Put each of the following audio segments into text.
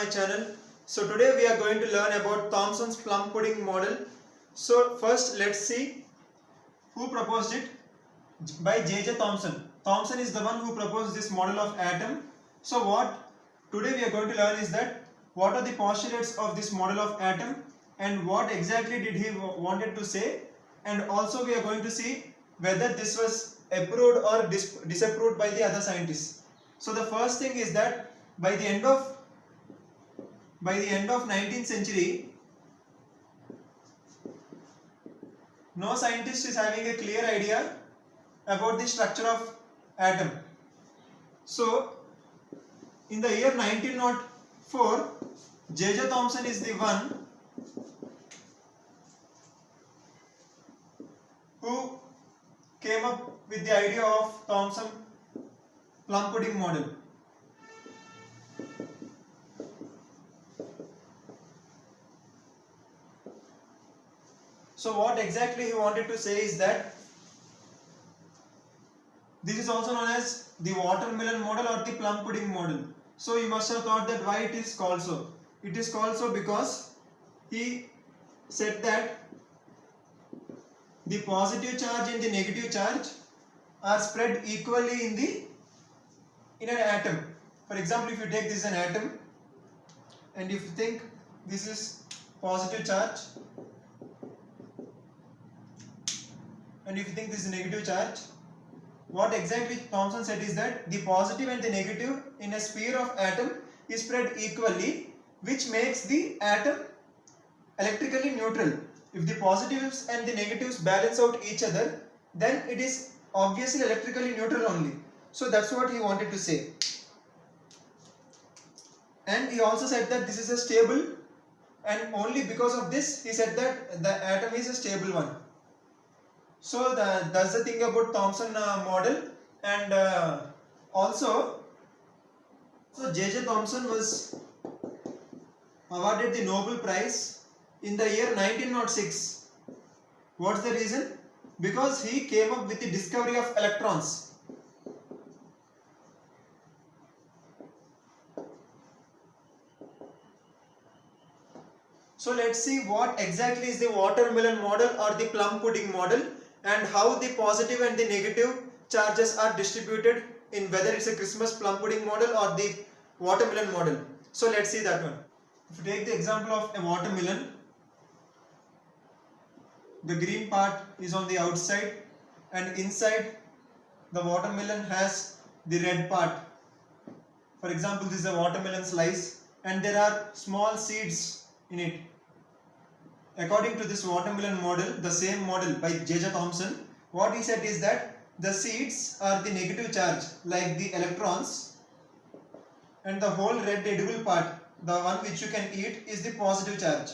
channel. So today we are going to learn about Thomson's plum pudding model. So first let's see who proposed it. By J.J. Thomson. Thomson is the one who proposed this model of atom. So what today we are going to learn is that what are the postulates of this model of atom and what exactly did he wanted to say, and also we are going to see whether this was approved or disapproved by the other scientists. So the first thing is that by the end of 19th century, no scientist is having a clear idea about the structure of atom. So in the year 1904, J.J. Thomson is the one who came up with the idea of Thomson plum pudding model. So what exactly he wanted to say is that this is also known as the watermelon model or the plum pudding model. So you must have thought that why it is called so. It is called so because he said that the positive charge and the negative charge are spread equally in an atom. For example, if you take this as an atom and if you think this is positive charge and if you think this is negative charge, what exactly Thomson said is that the positive and the negative in a sphere of atom is spread equally, which makes the atom electrically neutral. If the positives and the negatives balance out each other, then it is obviously electrically neutral only. So that's what he wanted to say. And he also said that this is a stable, and only because of this he said that the atom is a stable one. So that's the thing about Thomson model. And also, so J.J. Thomson was awarded the Nobel Prize in the year 1906. What's the reason? Because he came up with the discovery of electrons. So let's see what exactly is the watermelon model or the plum pudding model, and how the positive and the negative charges are distributed in whether it's a Christmas plum pudding model or the watermelon model. So let's see that one. If you take the example of a watermelon, the green part is on the outside and inside the watermelon has the red part. For example, this is a watermelon slice and there are small seeds in it. According to this watermelon model, the same model by J.J. Thomson, what he said is that the seeds are the negative charge, like the electrons, and the whole red edible part, the one which you can eat, is the positive charge.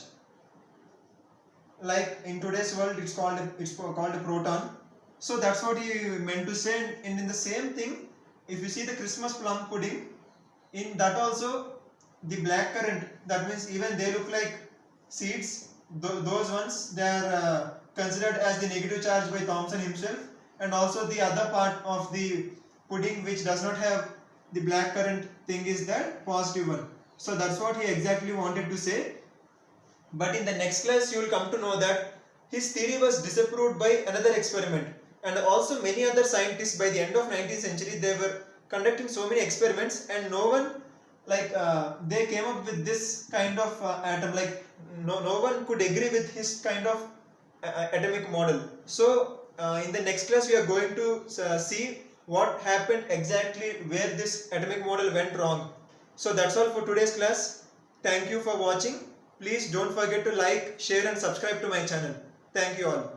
Like in today's world, it's called a proton. So that's what he meant to say. And in the same thing, if you see the Christmas plum pudding, in that also the black currant, that means even they look like seeds. Those ones, they are considered as the negative charge by Thomson himself, and also the other part of the pudding which does not have the black currant thing is that positive one. So that's what he exactly wanted to say. But in the next class you will come to know that his theory was disapproved by another experiment, and also many other scientists by the end of 19th century, they were conducting so many experiments and no one they came up with this kind of atom, like no one could agree with his kind of atomic model. So in the next class we are going to see what happened exactly, where this atomic model went wrong. So that's all for today's class. Thank you for watching. Please don't forget to like, share and subscribe to my channel. Thank you all.